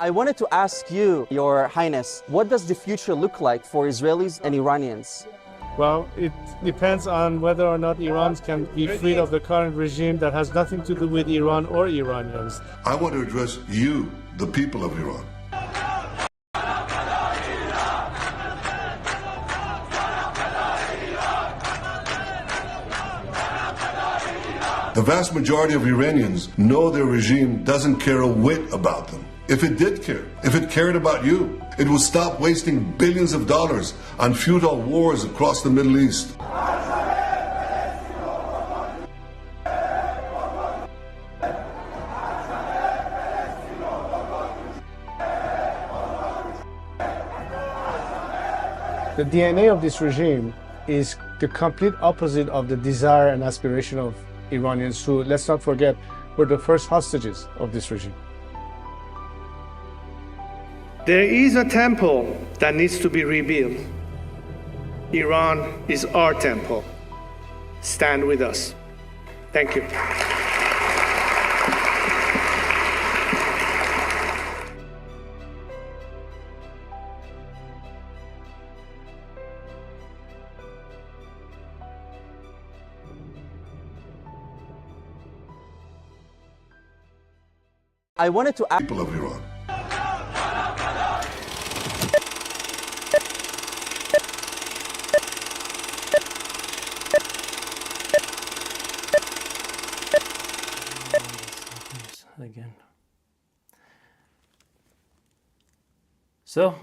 I wanted to ask you, Your Highness, what does the future look like for Israelis and Iranians? Well, it depends on whether or not Iran can be freed of the current regime that has nothing to do with Iran or Iranians. I want to address you, the people of Iran. The vast majority of Iranians know their regime doesn't care a whit about them. If it did care, if it cared about you, it would stop wasting billions of dollars on futile wars across the Middle East. The DNA of this regime is the complete opposite of the desire and aspiration of Iranians who, let's not forget, were the first hostages of this regime. There is a temple that needs to be rebuilt. Iran is our temple. Stand with us. Thank you. I wanted to ask People of Iran. Again. So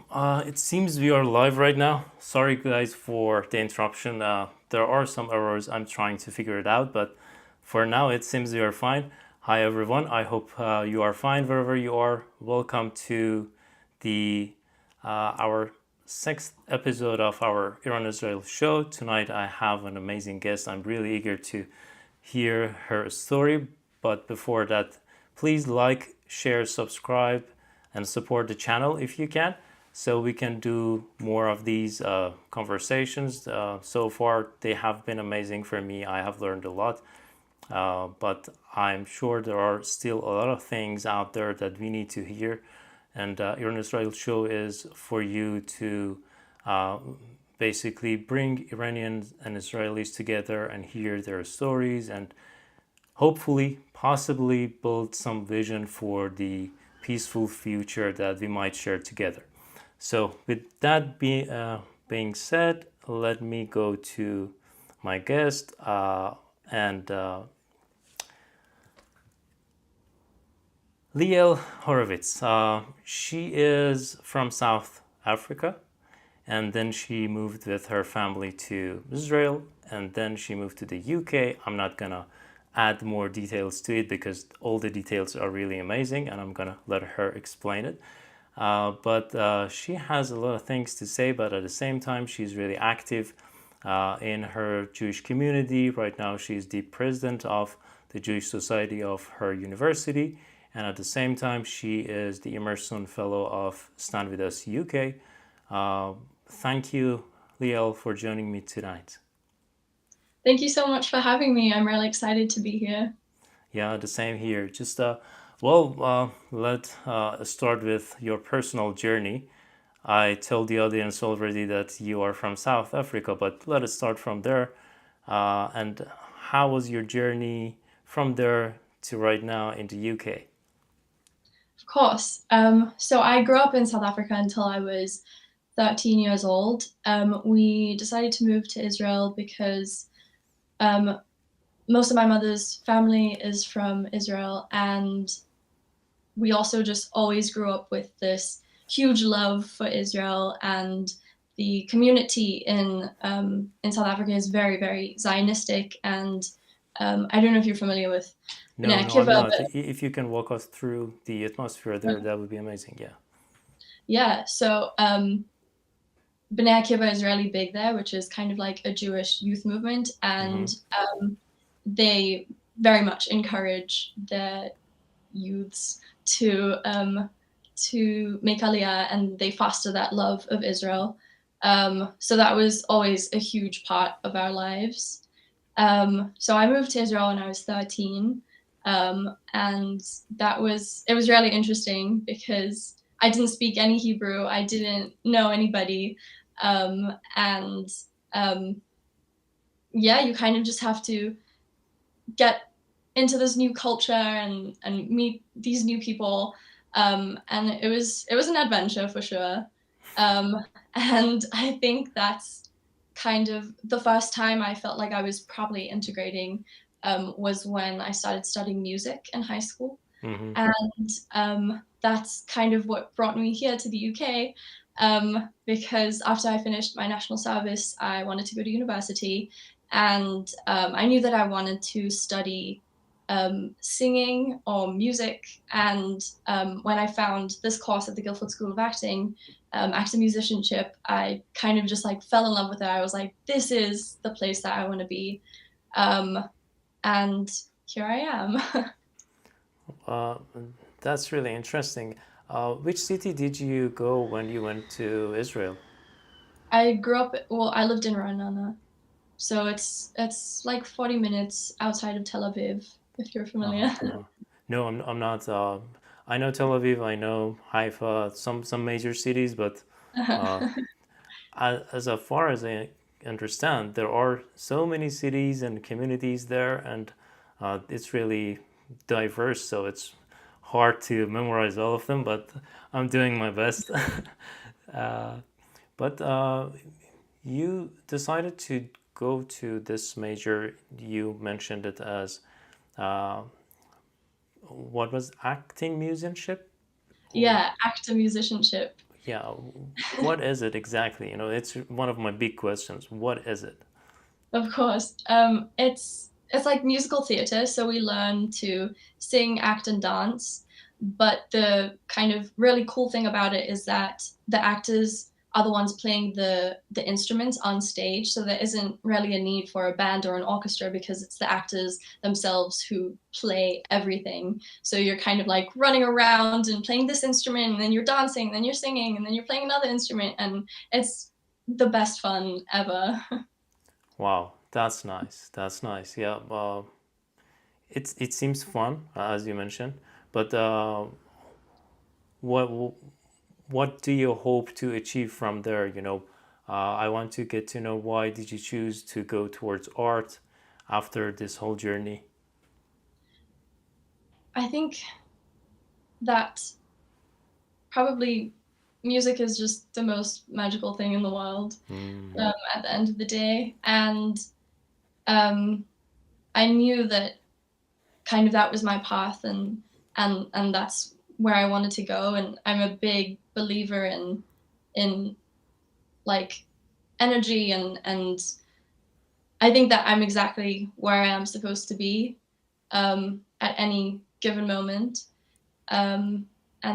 it seems we are live right now. Sorry guys for the interruption. There are some errors. I'm trying to figure it out, but for now it seems we are fine. Hi everyone, I hope you are fine wherever you are. Welcome to the our 6th episode of our Iran-Israel show. Tonight I have an amazing guest. I'm really eager to hear her story, but before that, please like, share, subscribe, and support the channel if you can, so we can do more of these conversations. So far they have been amazing for me. I have learned a lot. But I'm sure there are still a lot of things out there that we need to hear, and Iran-Israel show is for you to basically bring Iranians and Israelis together and hear their stories, and hopefully, possibly build some vision for the peaceful future that we might share together. So with that being said, let me go to my guest and Lee-Elle Horowitz. She is from South Africa, and then she moved with her family to Israel, and then she moved to the UK. I'm not gonna add more details to it because all the details are really amazing, and I'm gonna let her explain it. But she has a lot of things to say, but at the same time, she's really active in her Jewish community. Right now, she's the president of the Jewish Society of her university. And at the same time, she is the Emerson Fellow of StandWithUsUK. Thank you, Lee-Elle, for joining me tonight. Thank you so much for having me. I'm really excited to be here. Yeah, the same here. Just, let's start with your personal journey. I told the audience already that you are from South Africa, but let us start from there. And how was your journey from there to right now in the UK? Of course. So I grew up in South Africa until I was 13 years old. We decided to move to Israel because most of my mother's family is from Israel, and we also just always grew up with this huge love for Israel, and the community in South Africa is very, very Zionistic, and I don't know if you're familiar with No, I'm Akiva, not. but If you can walk us through the atmosphere there, that would be amazing. Yeah. yeah, so B'nai Akiva is really big there, which is kind of like a Jewish youth movement, and they very much encourage their youths to make Aliyah, and they foster that love of Israel. So that was always a huge part of our lives. So I moved to Israel when I was 13, and it was really interesting because I didn't speak any Hebrew. I didn't know anybody. And yeah, you kind of just have to get into this new culture and meet these new people. And it was an adventure for sure. And I think that's kind of the first time I felt like I was properly integrating, was when I started studying music in high school. Hmm. And that's kind of what brought me here to the UK, because after I finished my national service, I wanted to go to university, and I knew that I wanted to study singing or music. And when I found this course at the Guildford School of Acting, actor musicianship, I kind of just like fell in love with it. I was like, this is the place that I want to be. And here I am. Uh, that's really interesting. Which city did you go when you went to Israel? I grew up, well, I lived in Ra'anana, so it's like 40 minutes outside of Tel Aviv, if you're familiar. No, I'm not. I know Tel Aviv, I know Haifa, some major cities, but uh, as far as I understand, there are so many cities and communities there, and it's really diverse, so it's hard to memorize all of them, but I'm doing my best. uh, but you decided to go to this major, you mentioned it as uh, what was acting musicianship? Yeah, actor musicianship. Yeah, what is it exactly? You know, it's one of my big questions. What is it? Of course. It's like musical theater, so we learn to sing, act, and dance. But the kind of really cool thing about it is that the actors are the ones playing the instruments on stage, so there isn't really a need for a band or an orchestra because it's the actors themselves who play everything. So you're kind of like running around and playing this instrument, and then you're dancing, and then you're singing, and then you're playing another instrument, and it's the best fun ever. Wow, that's nice. That's nice. Yeah, it seems fun, as you mentioned, but what what do you hope to achieve from there? You know, I want to get to know why did you choose to go towards art after this whole journey? I think that probably music is just the most magical thing in the world, at the end of the day. And I knew that kind of that was my path, and that's where I wanted to go. And I'm a big believer in like energy, and I think that I'm exactly where I am supposed to be at any given moment. And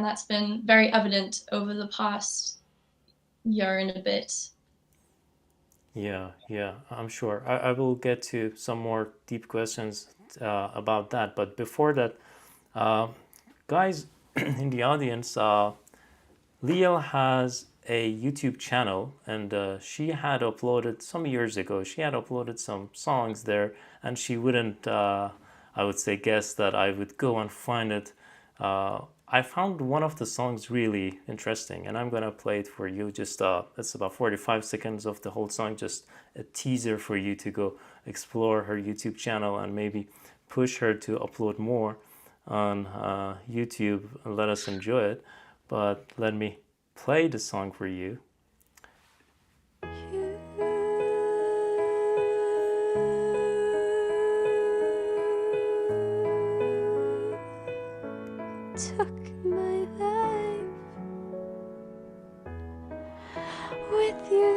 that's been very evident over the past year and a bit. Yeah, I'm sure. I will get to some more deep questions about that. But before that, guys in the audience, Lee-Elle has a YouTube channel, and she had uploaded some years ago. She had uploaded some songs there, and she wouldn't, I would say, guess that I would go and find it. I found one of the songs really interesting, and I'm gonna play it for you. Just it's about 45 seconds of the whole song, just a teaser for you to go explore her YouTube channel and maybe push her to upload more on YouTube and let us enjoy it. But let me play the song for you. Took my life with you.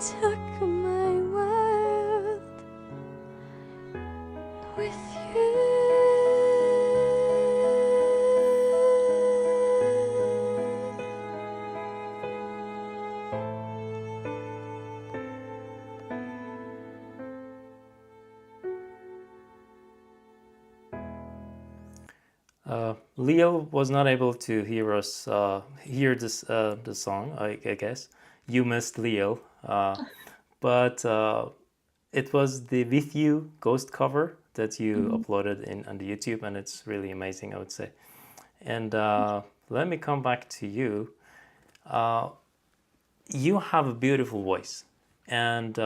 Took my world with you. Lee-Elle was not able to hear us hear this the song. I guess you missed Lee-Elle, but it was the With You Ghost cover that you uploaded on the YouTube, and it's really amazing, I would say. And let me come back to you. You have a beautiful voice, and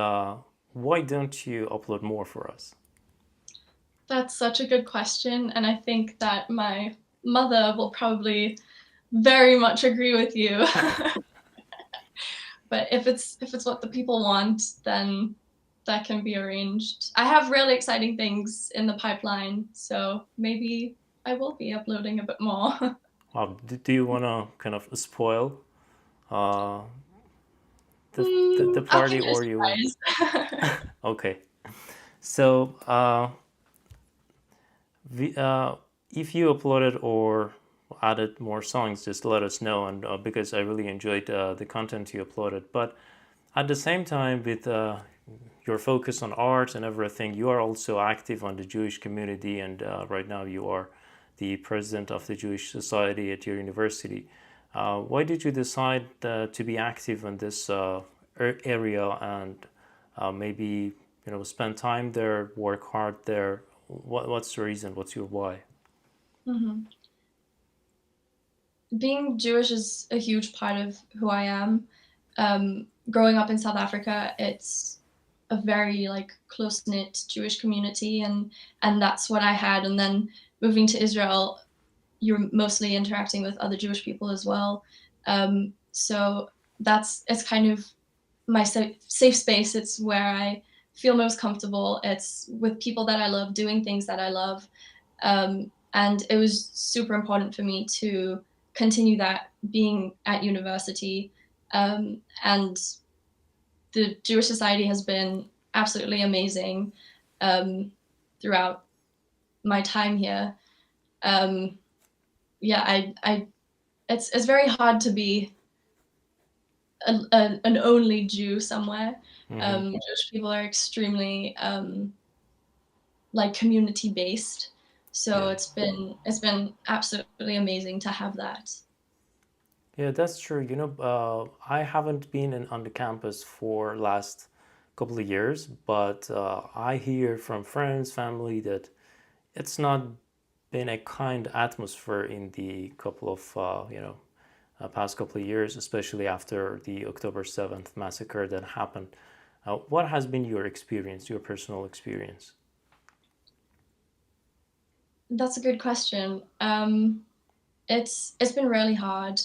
why don't you upload more for us? That's such a good question, and I think that my mother will probably very much agree with you. But if it's what the people want, then that can be arranged. I have really exciting things in the pipeline, so maybe I will be uploading a bit more. Do you want to kind of spoil the I'll party, keep it a or you? surprise. Okay. So if you uploaded or added more songs, just let us know, and because I really enjoyed the content you uploaded. But at the same time, with your focus on art and everything, you are also active on the Jewish community, and right now you are the president of the Jewish Society at your university. Why did you decide to be active in this area, and maybe spend time there, work hard there? What's the reason? What's your why? Mhm. Being Jewish is a huge part of who I am. Growing up in South Africa, it's a very close-knit Jewish community, and that's what I had. And then moving to Israel, you're mostly interacting with other Jewish people as well. So it's kind of my safe space. It's where I feel most comfortable. It's with people that I love, doing things that I love. And it was super important for me to continue that being at university. And the Jewish Society has been absolutely amazing throughout my time here. It's very hard to be an only Jew somewhere. Jewish people are extremely community based, so it's been absolutely amazing to have that. Yeah, that's true. I haven't been on the campus for last couple of years, but I hear from friends, family that it's not been a kind atmosphere in the couple of past couple of years, especially after the October 7th massacre that happened. What has been your experience, your personal experience? That's a good question. It's been really hard.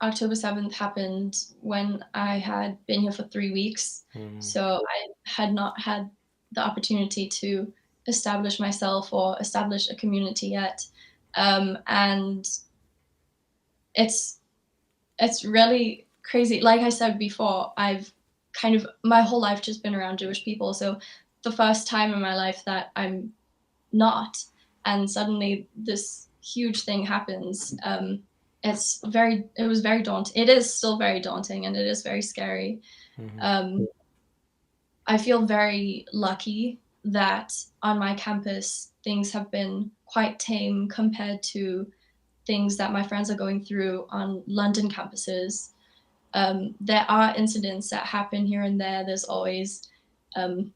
October 7th happened when I had been here for 3 weeks, so I had not had the opportunity to establish myself or establish a community yet. And it's really crazy. Like I said before, I've my whole life just been around Jewish people. So the first time in my life that I'm not, and suddenly this huge thing happens. It was very daunting. It is still very daunting, and it is very scary. I feel very lucky that on my campus, things have been quite tame compared to things that my friends are going through on London campuses. There are incidents that happen here and there. There's always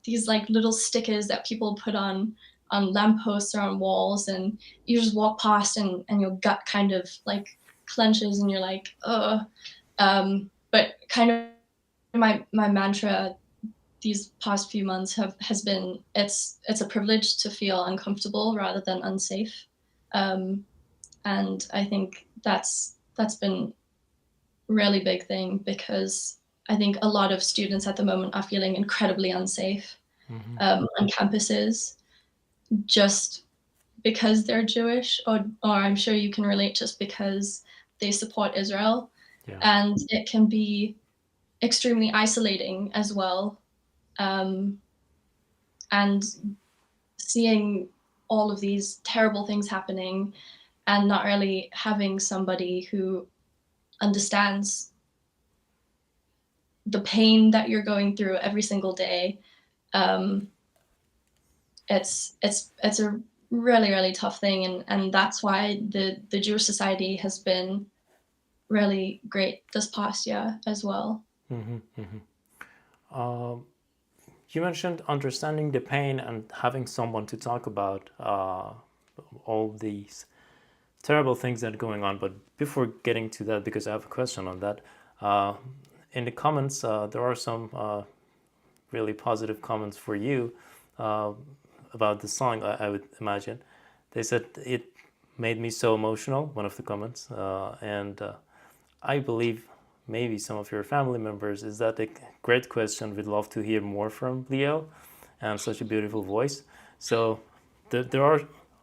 these little stickers that people put on lampposts or on walls, and you just walk past and your gut kind of clenches and you're like, ugh. But kind of my mantra these past few months has been it's a privilege to feel uncomfortable rather than unsafe. And I think that's been a really big thing, because I think a lot of students at the moment are feeling incredibly unsafe on campuses, just because they're Jewish, or I'm sure you can relate, just because they support Israel. Yeah. And it can be extremely isolating as well. And seeing all of these terrible things happening and not really having somebody who understands the pain that you're going through every single day. It's a really, really tough thing, and that's why the Jewish Society has been really great this past year as well. You mentioned understanding the pain and having someone to talk about all these terrible things that are going on. But before getting to that, because I have a question on that, in the comments, there are some really positive comments for you about the song, I would imagine. They said it made me so emotional, one of the comments. And I believe maybe some of your family members. Is that a great question? We'd love to hear more from Lee-Elle and such a beautiful voice. So there are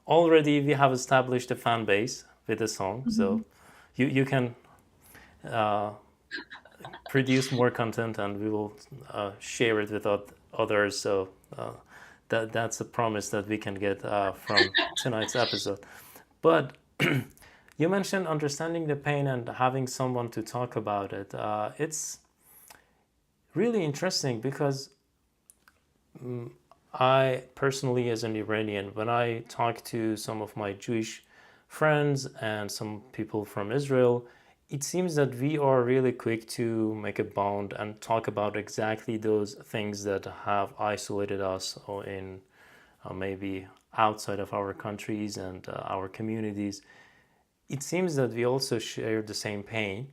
already, we have established a fan base with the song. Mm-hmm. So you can produce more content and we will share it with others. So that's a promise that we can get from tonight's episode. But you mentioned understanding the pain and having someone to talk about it. It's really interesting because I personally, as an Iranian, when I talk to some of my Jewish friends and some people from Israel, it seems that we are really quick to make a bond and talk about exactly those things that have isolated us or in maybe outside of our countries and our communities. It seems that we also share the same pain.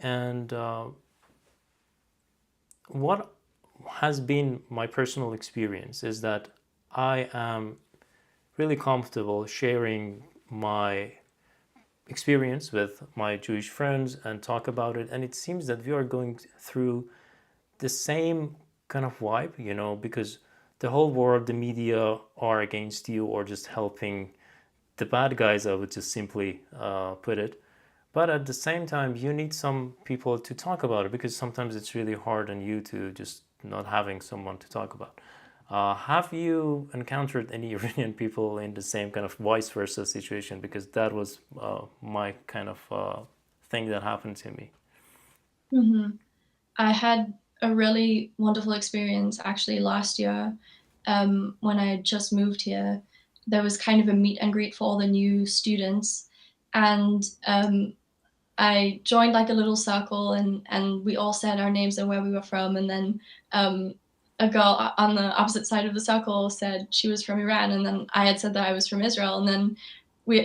And what has been my personal experience is that I am really comfortable sharing my experience with my Jewish friends and talk about it. And it seems that we are going through the same kind of vibe, you know, because the whole world, the media are against you or just helping the bad guys, I would just simply put it. But at the same time, you need some people to talk about it because sometimes it's really hard on you to just not having someone to talk about. Have you encountered any Iranian people in the same kind of vice versa situation? Because that was my kind of thing that happened to me. Mm-hmm. I had a really wonderful experience actually last year when I had just moved here. There was kind of a meet and greet for all the new students, and I joined like a little circle, and we all said our names and where we were from, and then a girl on the opposite side of the circle said she was from Iran, and then I had said that I was from Israel, and then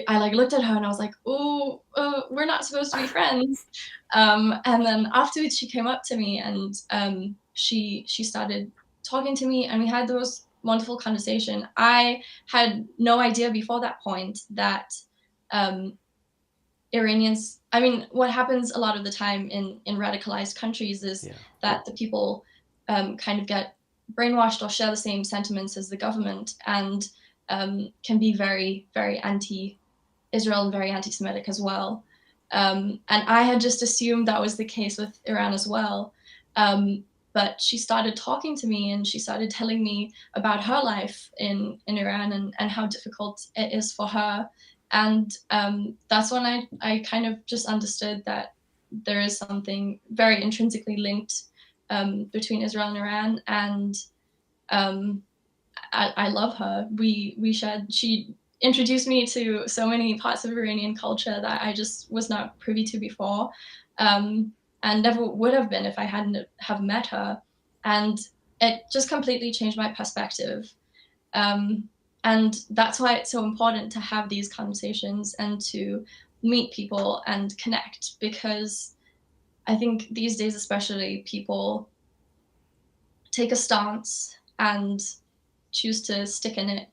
I like looked at her and I was like, oh, we're not supposed to be friends. And then afterwards she came up to me and she started talking to me, and we had those wonderful conversation. I had no idea before that point that Iranians, I mean, what happens a lot of the time in radicalized countries is that the people kind of get brainwashed or share the same sentiments as the government and can be very, very anti-Israel and very anti-Semitic as well. And I had just assumed that was the case with Iran as well. But she started talking to me and she started telling me about her life in Iran and how difficult it is for her. And that's when I kind of just understood that there is something very intrinsically linked between Israel and Iran. And I love her. She introduced me to so many parts of Iranian culture that I just was not privy to before. And never would have been if I hadn't have met her. And it just completely changed my perspective. And that's why it's so important to have these conversations and to meet people and connect, because I think these days especially people take a stance and choose to stick in it.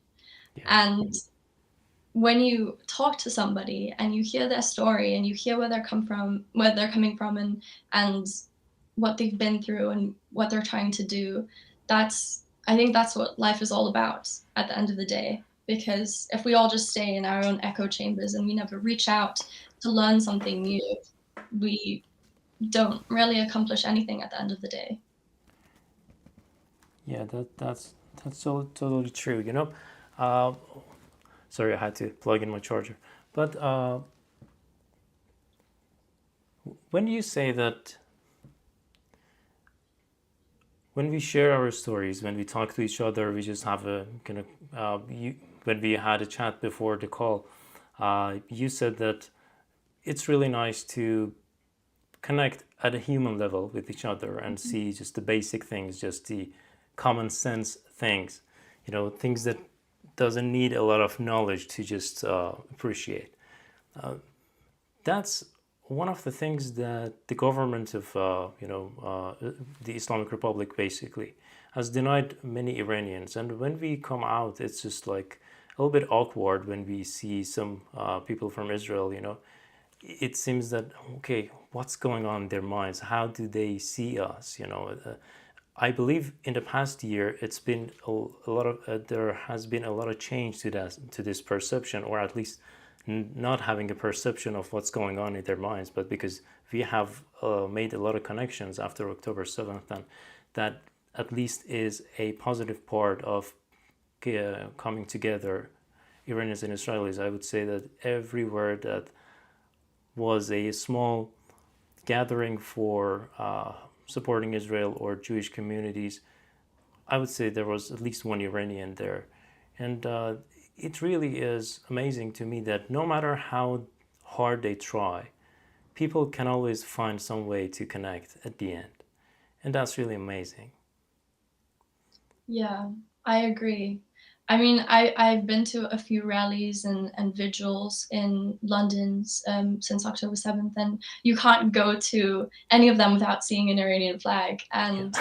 Yeah. And when you talk to somebody and you hear their story and you hear where they're coming from and what they've been through and what they're trying to do, I think that's what life is all about at the end of the day. Because if we all just stay in our own echo chambers and we never reach out to learn something new, we don't really accomplish anything at the end of the day. Yeah, that's so totally true. You know, sorry, I had to plug in my charger. But when you say that, when we share our stories, when we talk to each other, we just have a kind of, when we had a chat before the call, you said that it's really nice to connect at a human level with each other and see just the basic things, just the common sense things, things that doesn't need a lot of knowledge to just appreciate. That's one of the things that the government of the Islamic Republic basically has denied many Iranians. And when we come out, it's just like a little bit awkward when we see some people from Israel. It seems that, okay, what's going on in their minds? How do they see us? I believe in the past year it's been a lot of there has been a lot of change to this perception, or at least not having a perception of what's going on in their minds, but because we have made a lot of connections after October 7th, and that at least is a positive part of coming together, Iranians and Israelis. I would say that everywhere that was a small gathering for supporting Israel or Jewish communities, I would say there was at least one Iranian there. And it really is amazing to me that no matter how hard they try, people can always find some way to connect at the end. And that's really amazing. Yeah, I agree. I mean, I've been to a few rallies and vigils in London since October 7th, and you can't go to any of them without seeing an Iranian flag. And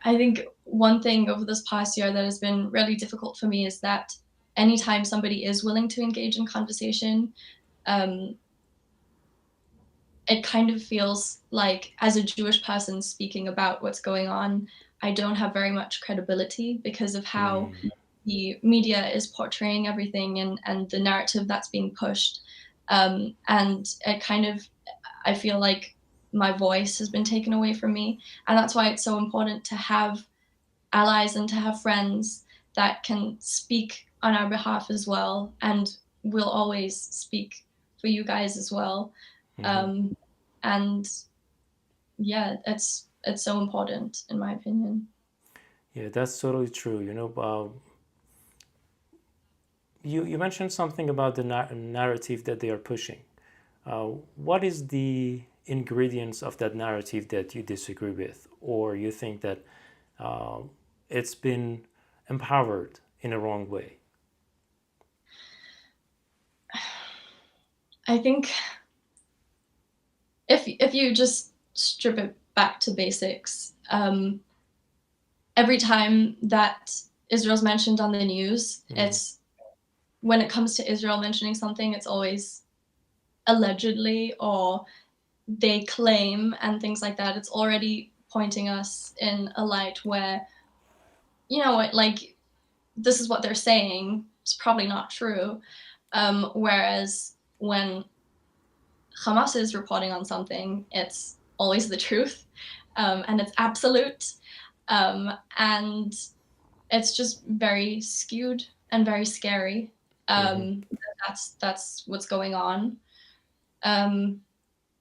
I think one thing over this past year that has been really difficult for me is that anytime somebody is willing to engage in conversation, it kind of feels like, as a Jewish person speaking about what's going on, I don't have very much credibility because of how the media is portraying everything and the narrative that's being pushed. And it kind of, I feel like my voice has been taken away from me. And that's why it's so important to have allies and to have friends that can speak on our behalf as well. And we'll always speak for you guys as well. And yeah, it's so important, in my opinion. Yeah, that's totally true. You mentioned something about the narrative that they are pushing. What is the ingredients of that narrative that you disagree with, or you think that it's been empowered in a wrong way? I think if you just strip it back to basics, every time that Israel's mentioned on the news, it's, when it comes to Israel mentioning something, it's always allegedly, or they claim and things like that. It's already pointing us in a light where, like, this is what they're saying, it's probably not true. Whereas when Hamas is reporting on something, it's always the truth, and it's absolute, and it's just very skewed and very scary. That's what's going on. And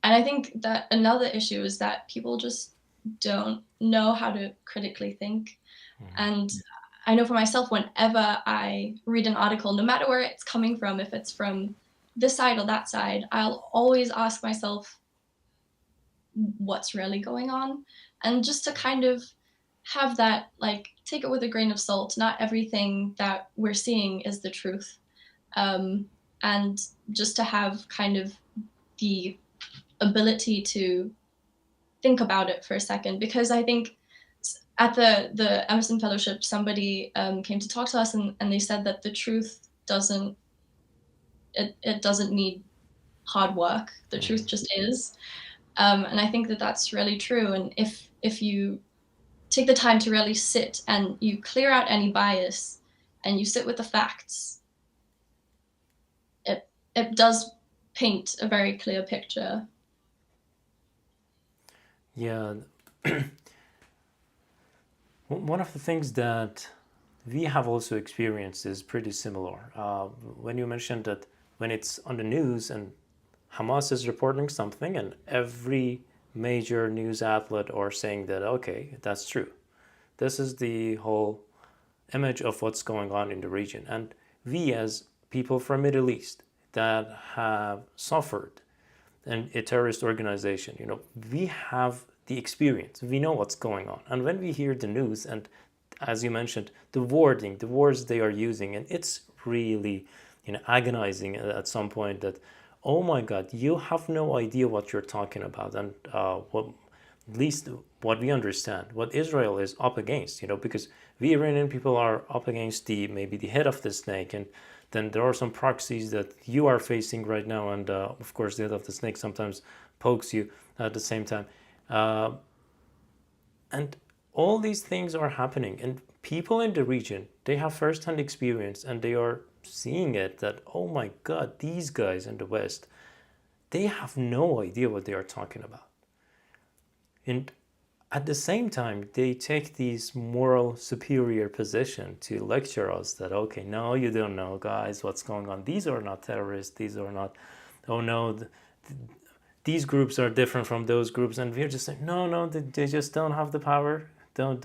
I think that another issue is that people just don't know how to critically think. And I know for myself, whenever I read an article, no matter where it's coming from, if it's from this side or that side, I'll always ask myself, what's really going on? And just to kind of have that, like, take it with a grain of salt. Not everything that we're seeing is the truth. And just to have kind of the ability to think about it for a second, because I think at the Emerson Fellowship, somebody came to talk to us, and they said that the truth doesn't need hard work. The truth just is. And I think that that's really true. And if you take the time to really sit and you clear out any bias and you sit with the facts, it does paint a very clear picture. Yeah. One of the things that we have also experienced is pretty similar. When you mentioned that when it's on the news and Hamas is reporting something and every major news outlet are saying that, okay, that's true. This is the whole image of what's going on in the region. And we, as people from Middle East that have suffered in a terrorist organization, we have the experience. We know what's going on. And when we hear the news, and as you mentioned, the words they are using, and it's really, agonizing at some point that, oh my God, you have no idea what you're talking about. And at least what we understand, what Israel is up against, because we Iranian people are up against maybe the head of the snake, and then there are some proxies that you are facing right now, and of course the head of the snake sometimes pokes you at the same time. And all these things are happening, and people in the region, they have first-hand experience, and they are seeing it that, oh my God, these guys in the West, they have no idea what they are talking about. And at the same time, they take this moral superior position to lecture us that, okay, no, you don't know, guys, what's going on. These are not terrorists. These are not, oh no, these groups are different from those groups. And we're just saying, no, they just don't have the power. Don't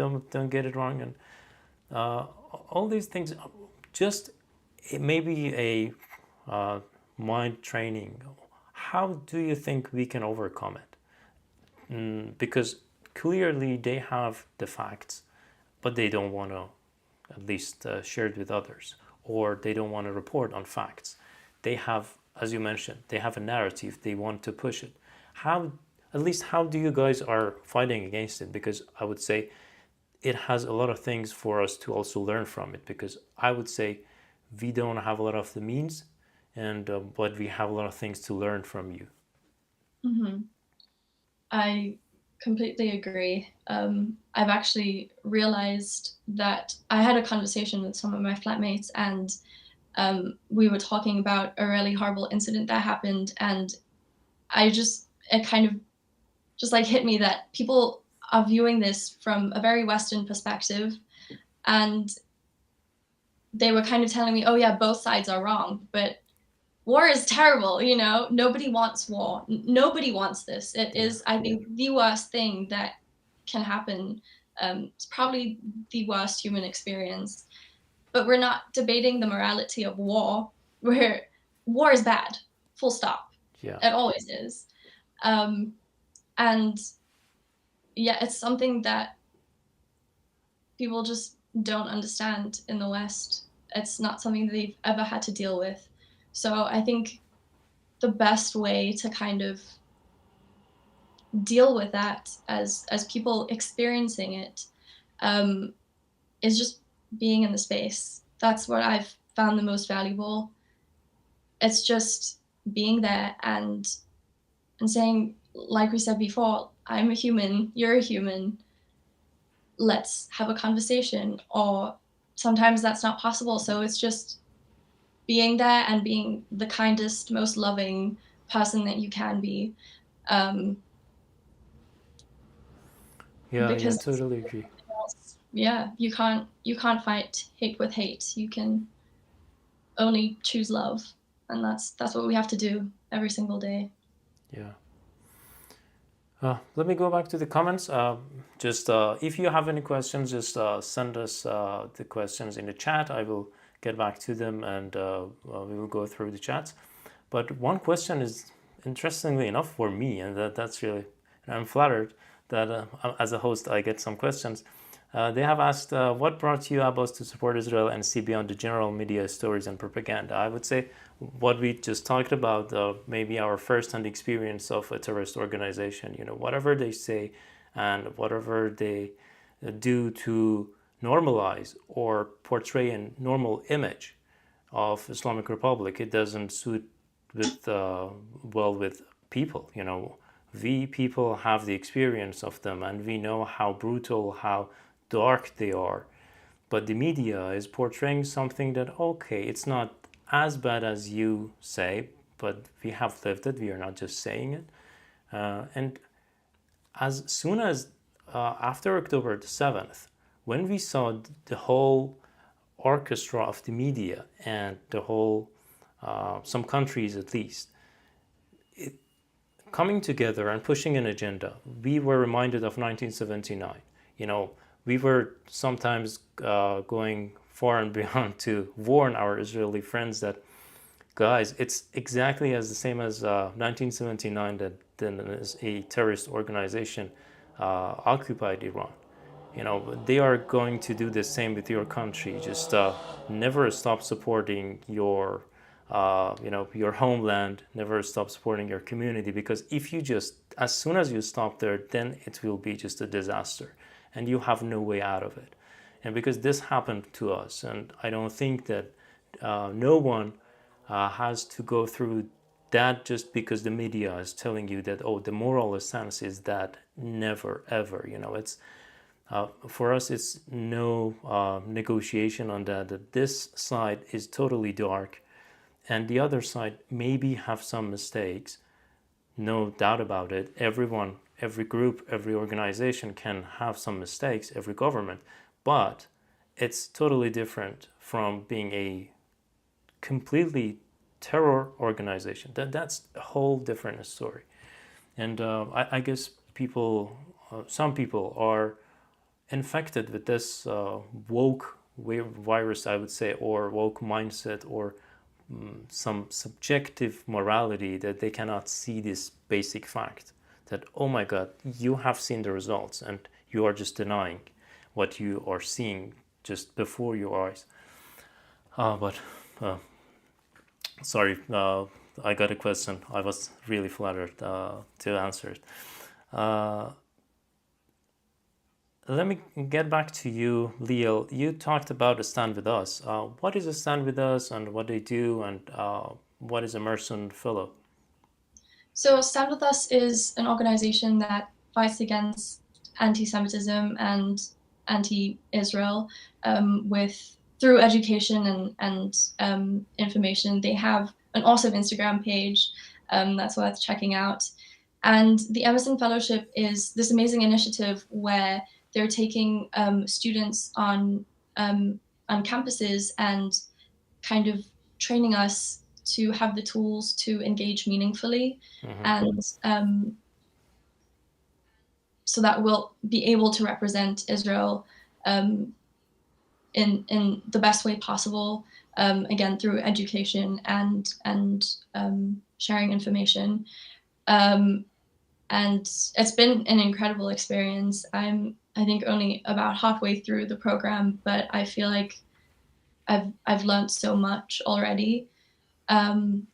get it wrong. And all these things, just maybe a mind training. How do you think we can overcome it? Because clearly they have the facts, but they don't want to at least share it with others, or they don't want to report on facts. They have, as you mentioned, they have a narrative, they want to push it. How do you guys are fighting against it? Because I would say it has a lot of things for us to also learn from it, because I would say we don't have a lot of the means, and but we have a lot of things to learn from you. Mm-hmm. I completely agree. I've actually realized that I had a conversation with some of my flatmates, and we were talking about a really horrible incident that happened, and it kind of just like hit me that people are viewing this from a very Western perspective, and they were kind of telling me, oh yeah, both sides are wrong, but war is terrible, nobody wants war. Nobody wants this. It is, I think, the worst thing that can happen. It's probably the worst human experience, but we're not debating the morality of war, where war is bad, full stop. Yeah. It always is. And yeah, it's something that people just don't understand in the West. It's not something they've ever had to deal with. So I think the best way to kind of deal with that as people experiencing it is just being in the space. That's what I've found the most valuable. It's just being there and saying, like we said before, I'm a human, you're a human, let's have a conversation. Or sometimes that's not possible, so it's just being there and being the kindest, most loving person that you can be. Yeah, I totally agree. Yeah, you can't fight hate with hate. You can only choose love, and that's what we have to do every single day. Yeah. Let me go back to the comments. Just if you have any questions, just send us the questions in the chat. I will get back to them, and we will go through the chats. But one question is, interestingly enough for me, and that's really, I'm flattered that as a host I get some questions. They have asked, what brought you, Abbas, to support Israel and see beyond the general media stories and propaganda? I would say what we just talked about, maybe our first-hand experience of a terrorist organization, whatever they say and whatever they do to normalize or portray a normal image of Islamic Republic, it doesn't suit with well with people. We people have the experience of them, and we know how brutal, how dark they are. But the media is portraying something that, okay, it's not as bad as you say, but we have lived it. We are not just saying it. And as soon as after October the 7th, when we saw the whole orchestra of the media and the whole, some countries at least, coming together and pushing an agenda, we were reminded of 1979. We were sometimes going far and beyond to warn our Israeli friends that, guys, it's exactly as the same as 1979 that then a terrorist organization occupied Iran. You know, they are going to do the same with your country. Just never stop supporting your, you know, your homeland. Never stop supporting your community, because if you just, as soon as you stop there, then it will be just a disaster, and you have no way out of it. And because this happened to us, and I don't think that no one has to go through that just because the media is telling you that, oh, the moral stance is that. Never ever, you know, it's for us, it's no negotiation on that, that this side is totally dark and the other side maybe have some mistakes. No doubt about it. Everyone, every group, every organization can have some mistakes, every government, but it's totally different from being a completely terror organization. That's a whole different story. And I guess people, some people are infected with this woke virus, I would say, or woke mindset, or some subjective morality, that they cannot see this basic fact that, oh my God, you have seen the results and you are just denying what you are seeing just before your eyes. Sorry, I got a question. I was really flattered to answer it. Let me get back to you, Lee-Elle. You talked about a Stand With Us. What is a Stand With Us, and what they do, and what is Emerson Fellow? So Stand With Us is an organization that fights against anti-Semitism and anti-Israel through education and information. They have an awesome Instagram page that's worth checking out. And the Emerson Fellowship is this amazing initiative where they're taking students on campuses and kind of training us to have the tools to engage meaningfully, and so that we'll be able to represent Israel in the best way possible, again, through education and sharing information. And it's been an incredible experience. I'm, I think, only about halfway through the program, but I feel like I've learned so much already. And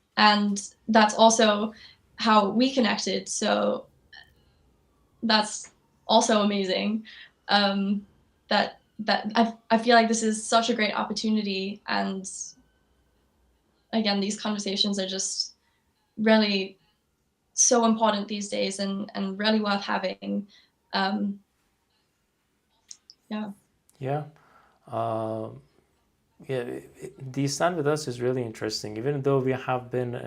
that's also how we connected. So that's also amazing. That I feel like this is such a great opportunity. And again, these conversations are just really so important these days and really worth having. Yeah. The Stand With Us is really interesting. Even though we have been,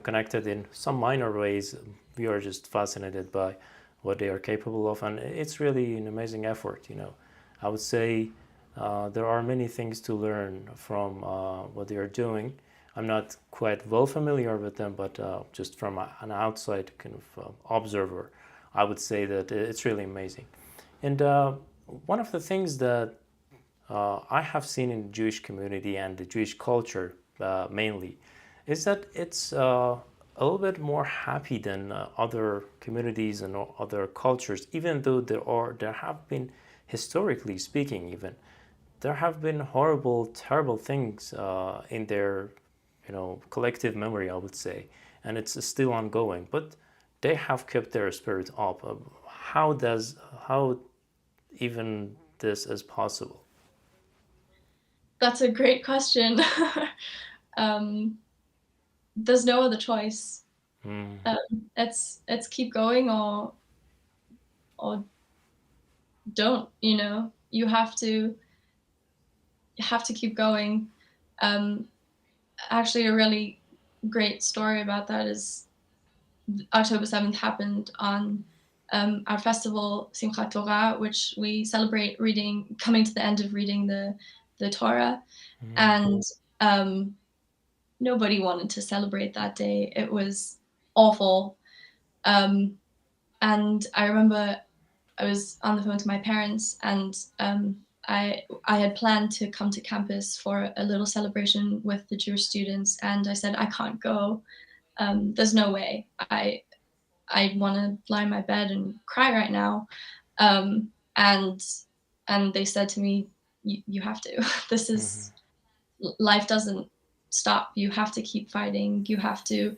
connected in some minor ways, we are just fascinated by what they are capable of, and it's really an amazing effort. I would say there are many things to learn from what they are doing. I'm not quite well familiar with them, but just from an outside kind of observer, I would say that it's really amazing. And one of the things that I have seen in the Jewish community and the Jewish culture mainly is that it's a little bit more happy than other communities and other cultures, even though there have been, historically speaking even, there have been horrible, terrible things in their collective memory, I would say, and it's still ongoing, but they have kept their spirit up. How even this is possible? That's a great question. There's no other choice. It's keep going or don't. You have to keep going. Actually, a really great story about that is October 7th happened on our festival Simchat Torah, which we celebrate coming to the end of reading the Torah, and nobody wanted to celebrate that day. It was awful, and I remember I was on the phone to my parents, and I had planned to come to campus for a little celebration with the Jewish students, and I said, I can't go. There's no way. I want to lie in my bed and cry right now. Um, and they said to me, you have to. This is life doesn't stop. You have to keep fighting. You have to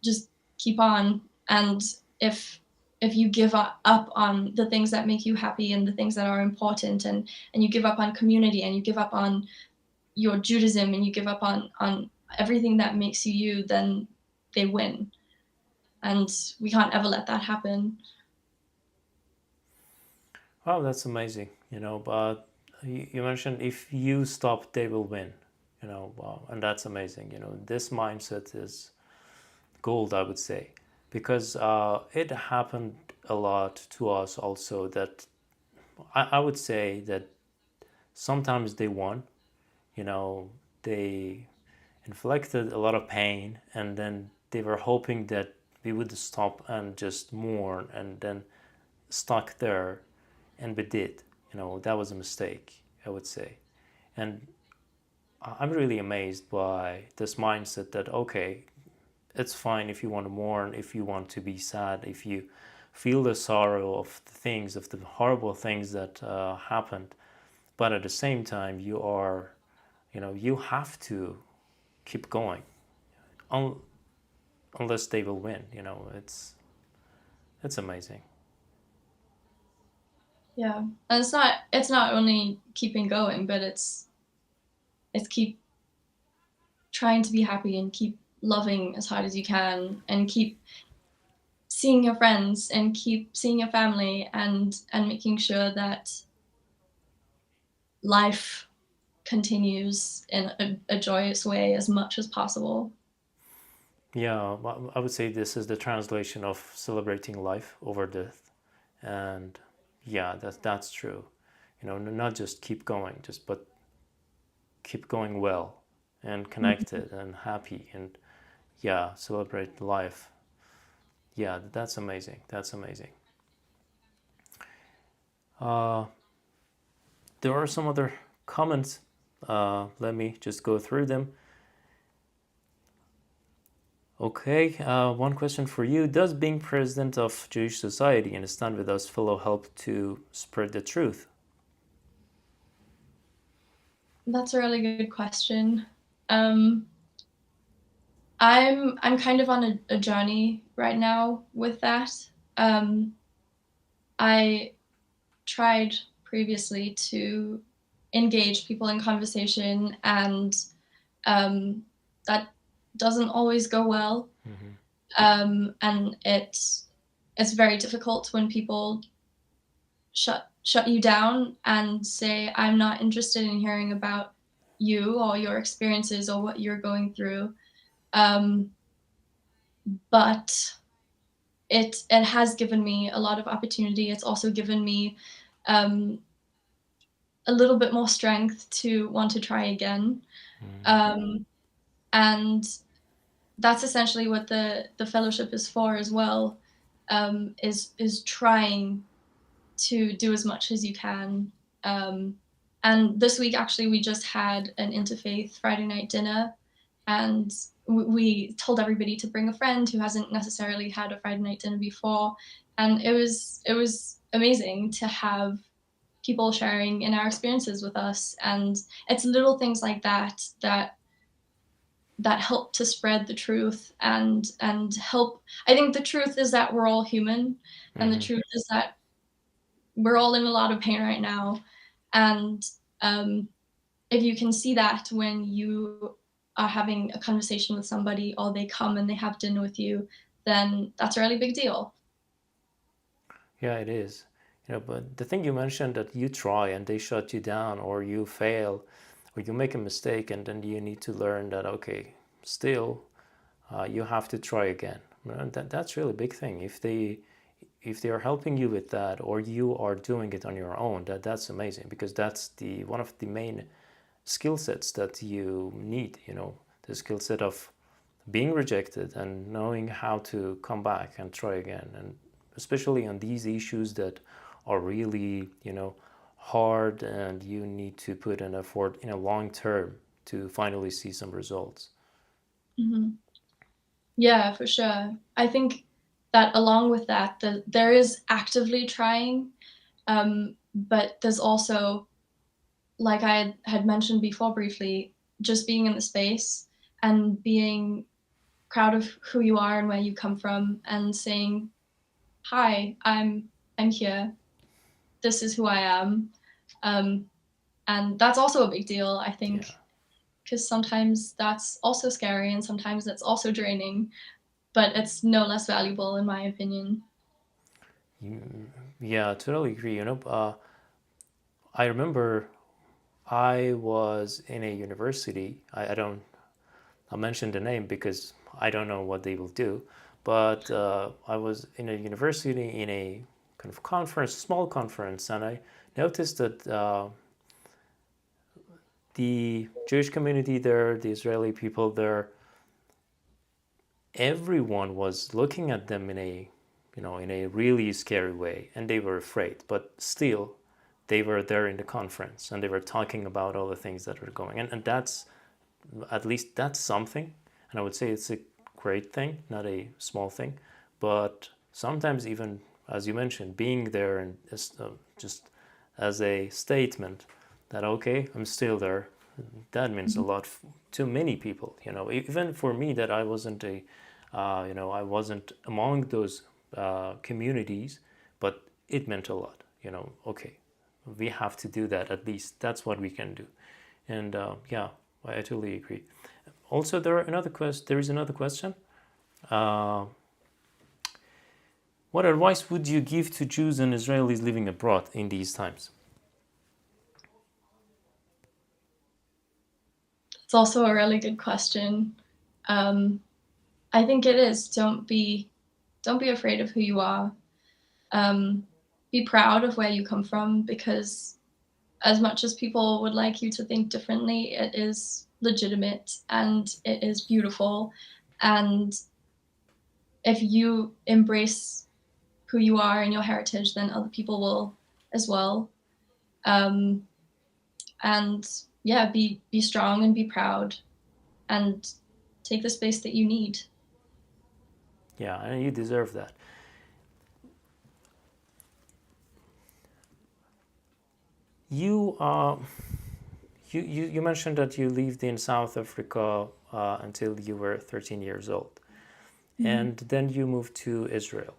just keep on. And if you give up on the things that make you happy and the things that are important, and you give up on community, and you give up on your Judaism, and you give up on everything that makes you you, then they win. And we can't ever let that happen. Wow, that's amazing. But you mentioned if you stop, they will win. Wow, and that's amazing. This mindset is gold, I would say, because it happened a lot to us also. That I would say that sometimes they won. They inflicted a lot of pain, and then they were hoping that we would stop and just mourn, and then stuck there, and we did. That was a mistake, I would say. And I'm really amazed by this mindset that, okay, it's fine if you want to mourn, if you want to be sad, if you feel the sorrow of the things, of the horrible things that happened, but at the same time, you have to keep going, unless they will win. It's amazing. Yeah, and it's not only keeping going, but it's keep trying to be happy, and keep loving as hard as you can, and keep seeing your friends, and keep seeing your family, and making sure that life continues in a joyous way as much as possible. Yeah, I would say this is the translation of celebrating life over death. And yeah, that's true. Not just keep going, but keep going well and connected and happy, and yeah, celebrate life. Yeah, that's amazing. That's amazing. There are some other comments. Let me just go through them. Okay, one question for you. Does being president of Jewish Society and Stand With Us fellow help to spread the truth? That's a really good question. I'm kind of on a journey right now with that. I tried previously to engage people in conversation, and that doesn't always go well. And it's very difficult when people shut you down and say, I'm not interested in hearing about you or your experiences or what you're going through. But it has given me a lot of opportunity. It's also given me a little bit more strength to want to try again. And that's essentially what the fellowship is for as well, is trying to do as much as you can. And this week, actually, we just had an interfaith Friday night dinner, and we told everybody to bring a friend who hasn't necessarily had a Friday night dinner before. And it was amazing to have people sharing in our experiences with us. And it's little things like that help to spread the truth, and help. I think the truth is that we're all human, and the truth is that we're all in a lot of pain right now. And if you can see that when you are having a conversation with somebody, or they come and they have dinner with you, then that's a really big deal. Yeah, it is. But the thing you mentioned, that you try and they shut you down, or you fail, or you make a mistake, and then you need to learn that, okay, still, you have to try again. That's really a big thing. If they are helping you with that, or you are doing it on your own, that's amazing, because that's one of the main skill sets that you need. The skill set of being rejected and knowing how to come back and try again, and especially on these issues that are really hard, and you need to put an effort in a long term to finally see some results. Yeah, for sure. I think that along with that, there is actively trying, but there's also, like I had mentioned before briefly, just being in the space and being proud of who you are and where you come from and saying, "Hi, I'm here. This is who I am." Um, and that's also a big deal, I think, Yeah. because sometimes that's also scary and sometimes it's also draining, but it's no less valuable in my opinion. Yeah, I totally agree. I remember I was in a university. I don't, I'll mention the name because I don't know what they will do. But I was in a university in a kind of conference, small conference, and I noticed that the Jewish community there, the Israeli people there, everyone was looking at them in a, in a really scary way, and they were afraid. But still, they were there in the conference, and they were talking about all the things that were going. And that's, at least that's something. And I would say it's a great thing, not a small thing. But sometimes, even as you mentioned, being there and just as a statement that, okay, I'm still there, that means a lot to many people. Even for me, that I wasn't I wasn't among those communities, but it meant a lot. Okay, we have to do that, at least that's what we can do. And yeah, I totally agree. Also, there is another question. Uh, what advice would you give to Jews and Israelis living abroad in these times? It's also a really good question. Um, I think it is. Don't be afraid of who you are. Um, be proud of where you come from, because as much as people would like you to think differently, it is legitimate and it is beautiful. And if you embrace who you are and your heritage, then other people will as well. Um, and yeah, be strong and be proud and take the space that you need. Yeah, and you deserve that. You you mentioned that you lived in South Africa until you were 13 years old, and then you moved to Israel,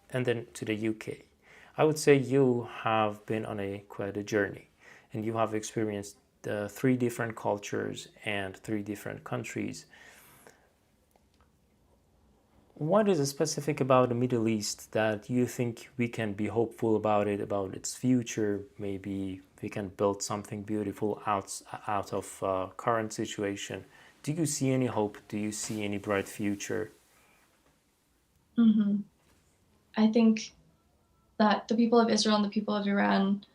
and then to the UK. I would say you have been on quite a journey, and you have experienced three different cultures and three different countries. What is specific about the Middle East that you think we can be hopeful about it, about its future? Maybe we can build something beautiful out of current situation. Do you see any hope? Do you see any bright future? Mm-hmm. I think that the people of Israel and the people of Iran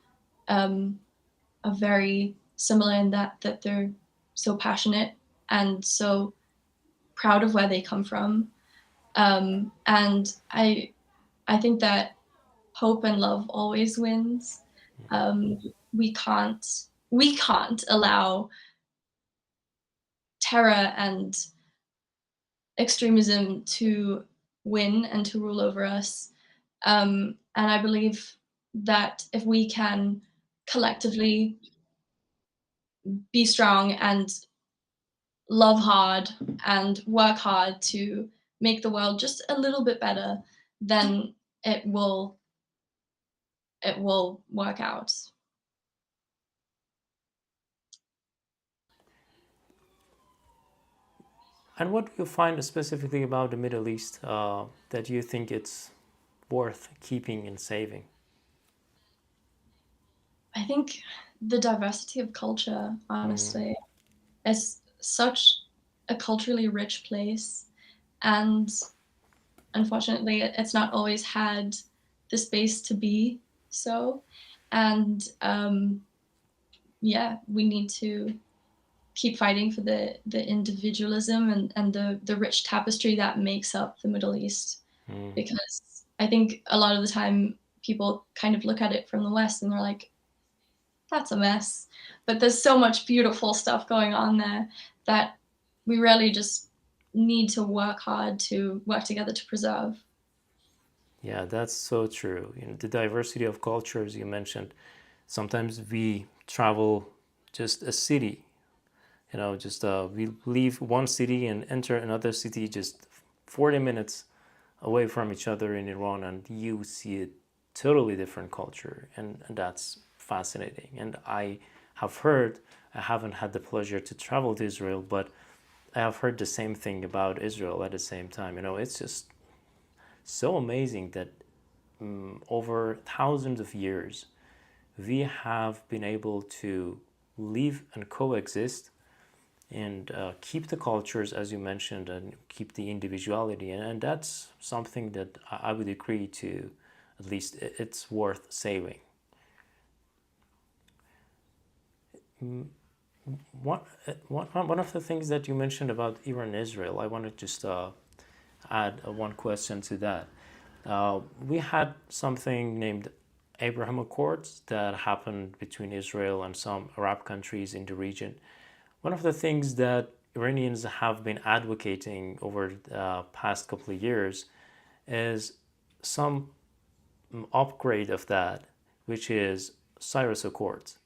are very similar in that they're so passionate and so proud of where they come from. And I think that hope and love always wins. Um, we can't allow terror and extremism to win and to rule over us. And I believe that if we can collectively be strong and love hard and work hard to make the world just a little bit better, then it will work out. And what do you find specifically about the Middle East that you think it's worth keeping and saving? I think the diversity of culture, honestly, is such a culturally rich place, and unfortunately, it's not always had the space to be so. And yeah, we need to keep fighting for the individualism and the rich tapestry that makes up the Middle East. Because I think a lot of the time people kind of look at it from the West and they're like, that's a mess. But there's so much beautiful stuff going on there that we really just need to work hard to work together to preserve. Yeah, that's so true. The diversity of cultures you mentioned. Sometimes we travel just a city, just we leave one city and enter another city just 40 minutes away from each other in Iran, and you see a totally different culture, and that's fascinating. And I haven't had the pleasure to travel to Israel, but I have heard the same thing about Israel at the same time. It's just so amazing that over thousands of years, we have been able to live and coexist and keep the cultures, as you mentioned, and keep the individuality. And that's something that I would agree to, at least it's worth saving. One of the things that you mentioned about Iran-Israel, I want to just add one question to that. We had something named Abraham Accords that happened between Israel and some Arab countries in the region. One of the things that Iranians have been advocating over the past couple of years is some upgrade of that, which is Cyrus Accords,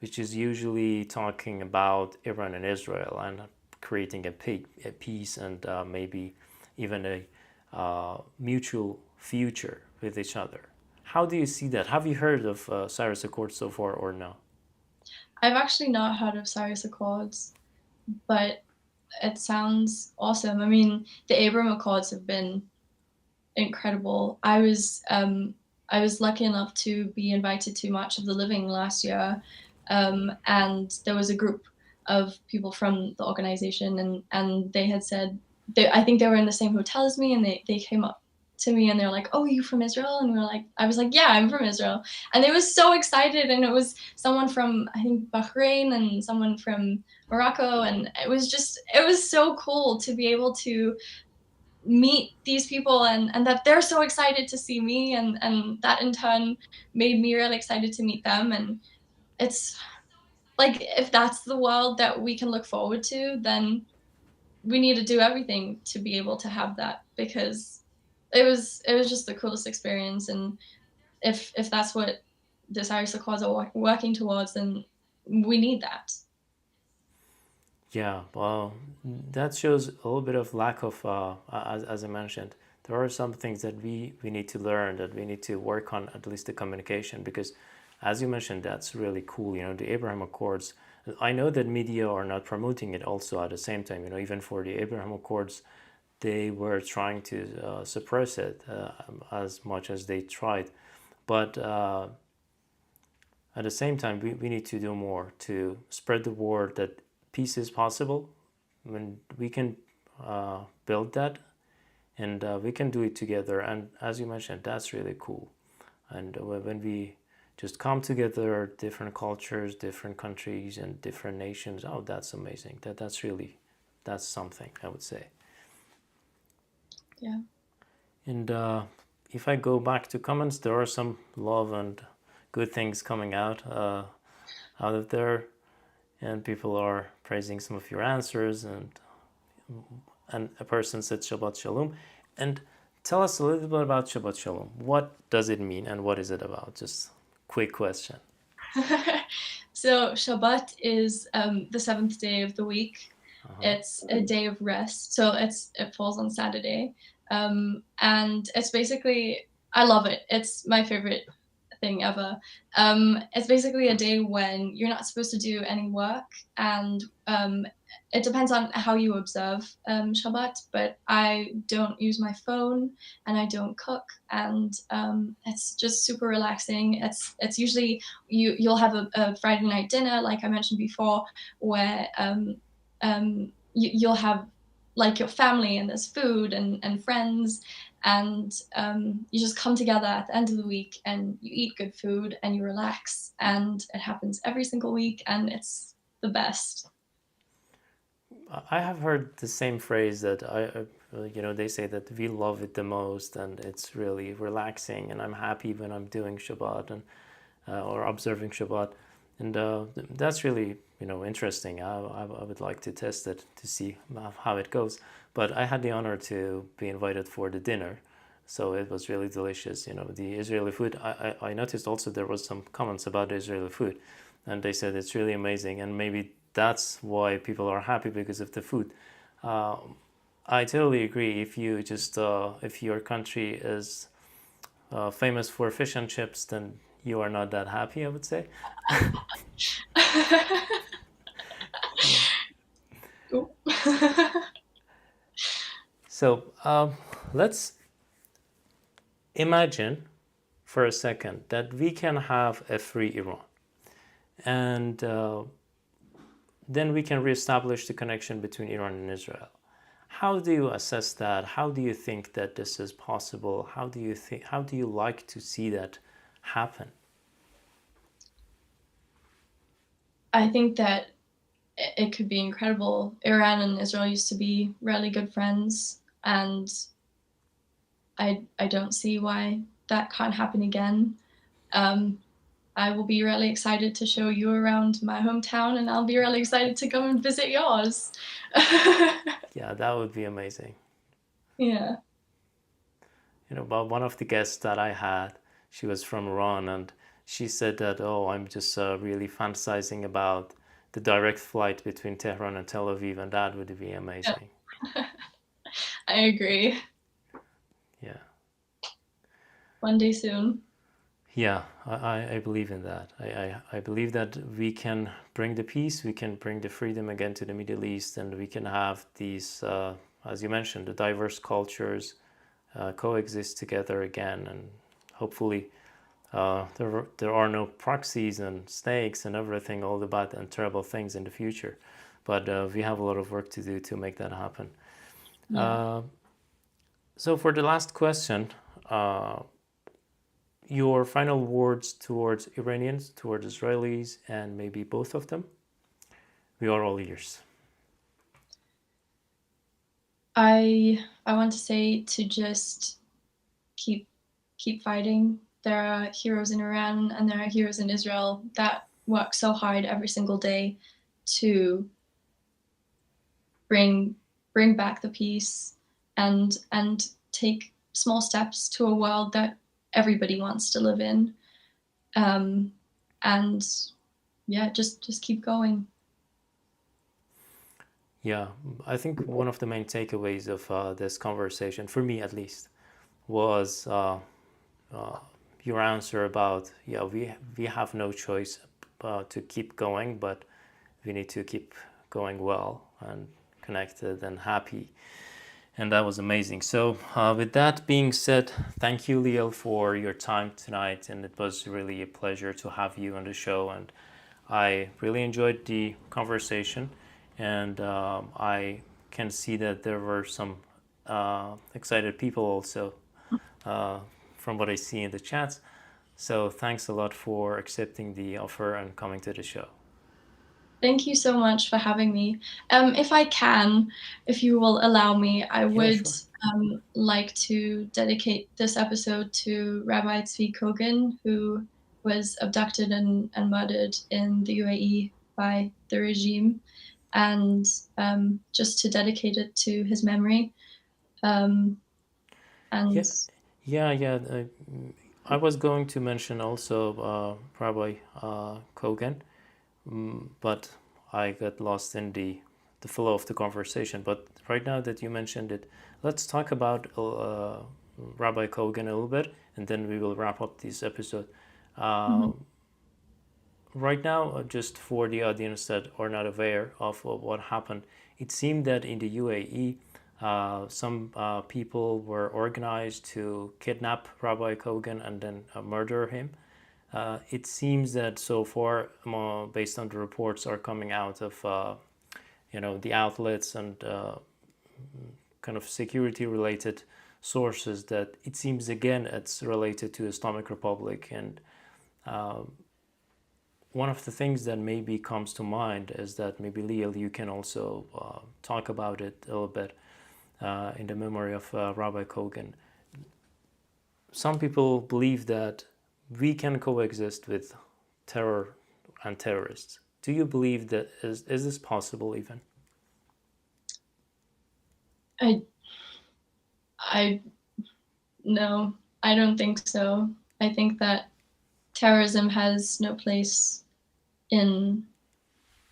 which is usually talking about Iran and Israel and creating a peace and maybe even a mutual future with each other. How do you see that? Have you heard of Cyrus Accords so far or no? I've actually not heard of Cyrus Accords, but it sounds awesome. I mean, the Abraham Accords have been incredible. I was lucky enough to be invited to March of the Living last year, and there was a group of people from the organization, and they had said, I think they were in the same hotel as me, and they came up to me and they're like, "Oh, you from Israel?" And I was like, "Yeah, I'm from Israel." And they was so excited, and it was someone from, I think, Bahrain and someone from Morocco, and it was so cool to be able to meet these people and that they're so excited to see me, and that in turn made me really excited to meet them. And it's like, if that's the world that we can look forward to, then we need to do everything to be able to have that, because it was just the coolest experience. And if that's what the Cyrus Accords are working towards, then we need that. Yeah, well, that shows a little bit of lack of, as I mentioned, there are some things that we need to learn, that we need to work on, at least the communication, because as you mentioned, that's really cool. The Abraham Accords, I know that media are not promoting it also at the same time. Even for the Abraham Accords, they were trying to suppress it as much as they tried. But at the same time, we need to do more to spread the word that peace is possible. I mean, we can build that, and we can do it together. And as you mentioned, that's really cool. And when we just come together, different cultures, different countries, and different nations, oh, that's amazing. That's something, I would say. Yeah. And if I go back to comments, there are some love and good things coming out of there, and people are praising some of your answers, and a person said Shabbat Shalom. And tell us a little bit about Shabbat Shalom. What does it mean and what is it about? Just quick question. So Shabbat is the 7th day of the week. It's a day of rest, so it falls on Saturday, and it's basically, I love it. It's my favorite thing ever. It's basically a day when you're not supposed to do any work, and it depends on how you observe Shabbat, but I don't use my phone and I don't cook, and it's just super relaxing. It's usually you'll have a Friday night dinner, like I mentioned before, where you'll have like your family, and there's food and friends, and you just come together at the end of the week and you eat good food and you relax, and it happens every single week, and it's the best. I have heard the same phrase that they say that we love it the most, and it's really relaxing, and I'm happy when I'm doing Shabbat and or observing Shabbat. And that's really, interesting. I would like to test it to see how it goes. But I had the honor to be invited for the dinner, so it was really delicious. The Israeli food. I noticed also there was some comments about the Israeli food, and they said it's really amazing, and maybe that's why people are happy, because of the food. I totally agree. If you just if your country is famous for fish and chips, then you are not that happy, I would say. Oop. So let's imagine for a second that we can have a free Iran, and then we can reestablish the connection between Iran and Israel. How do you assess that? How do you think that this is possible? How do you like to see that happen? I think that it could be incredible. Iran and Israel used to be really good friends, and I don't see why that can't happen again. I will be really excited to show you around my hometown, and I'll be really excited to come and visit yours. Yeah, that would be amazing. Yeah. But one of the guests that I had, she was from Iran, and she said that, I'm just really fantasizing about the direct flight between Tehran and Tel Aviv, and that would be amazing. I agree. Yeah. One day soon. Yeah, I believe in that. I believe that we can bring the peace, we can bring the freedom again to the Middle East, and we can have these, as you mentioned, the diverse cultures coexist together again, and hopefully there are no proxies and snakes and everything, all the bad and terrible things in the future. But we have a lot of work to do to make that happen. Yeah. So for the last question, your final words towards Iranians, towards Israelis, and maybe both of them? We are all ears. I want to say to just keep fighting. There are heroes in Iran and there are heroes in Israel that work so hard every single day to bring back the peace and take small steps to a world that everybody wants to live in. And yeah, just keep going. Yeah, I think one of the main takeaways of this conversation, for me at least, was your answer about, we have no choice to keep going, but we need to keep going well and connected and happy. And that was amazing. So with that being said, thank you, Lee-Elle, for your time tonight. And it was really a pleasure to have you on the show. And I really enjoyed the conversation. And I can see that there were some excited people also from what I see in the chats. So thanks a lot for accepting the offer and coming to the show. Thank you so much for having me. If you will allow me, I would like to dedicate this episode to Rabbi Tzvi Kogan, who was abducted and murdered in the UAE by the regime, and just to dedicate it to his memory. I was going to mention also Rabbi Kogan, but I got lost in the flow of the conversation. But right now that you mentioned it, let's talk about Rabbi Kogan a little bit, and then we will wrap up this episode. Right now, just for the audience that are not aware of what happened, it seemed that in the UAE, some people were organized to kidnap Rabbi Kogan and then murder him. It seems that so far, based on the reports are coming out of the outlets and kind of security-related sources, that it seems again it's related to Islamic Republic. And one of the things that maybe comes to mind is that maybe Lee-Elle, you can also talk about it a little bit in the memory of Rabbi Kogan. Some people believe that we can coexist with terror and terrorists. Do you believe that is this possible even? I no, I don't think so. I think that terrorism has no place in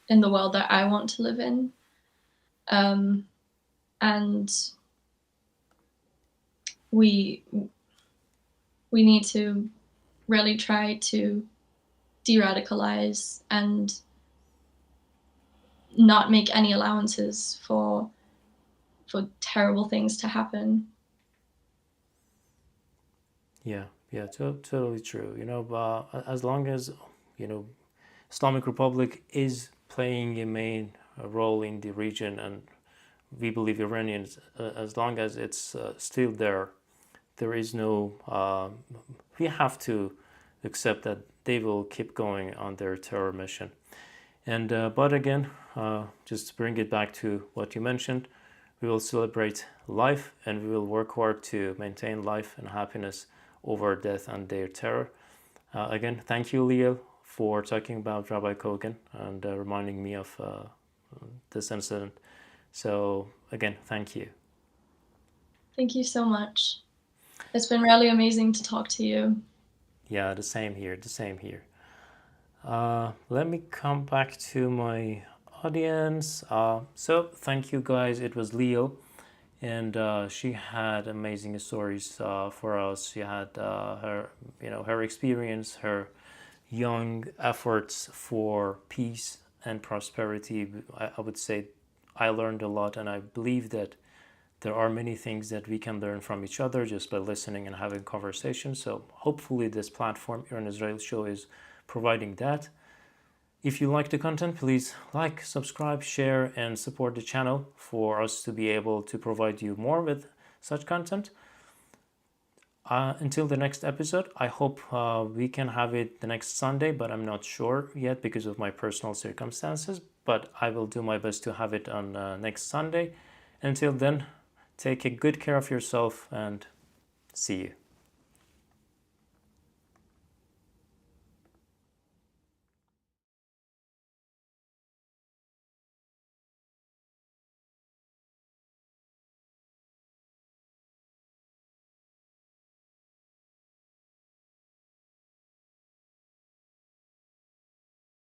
the world that I want to live in. And we need to really try to de-radicalize and not make any allowances for terrible things to happen. Yeah, totally true. As long as, Islamic Republic is playing a main role in the region, and we believe Iranians, as long as it's still there, there is no, we have to accept that they will keep going on their terror mission. And but again, just to bring it back to what you mentioned, we will celebrate life and we will work hard to maintain life and happiness over death and their terror. Again, thank you, Lee-Elle, for talking about Rabbi Kogan and reminding me of this incident. So again, thank you. Thank you so much. It's been really amazing to talk to you. Yeah, the same here. Let me come back to my audience. So thank you guys. It was Lee-Elle, and she had amazing stories for us. She had her experience, her young efforts for peace and prosperity. I would say I learned a lot, and I believe that there are many things that we can learn from each other just by listening and having conversations. So hopefully this platform, Iran-Israel Show, is providing that. If you like the content, please like, subscribe, share, and support the channel for us to be able to provide you more with such content. Until the next episode, I hope we can have it the next Sunday, but I'm not sure yet because of my personal circumstances. But I will do my best to have it on next Sunday. Until then, take a good care of yourself and see you.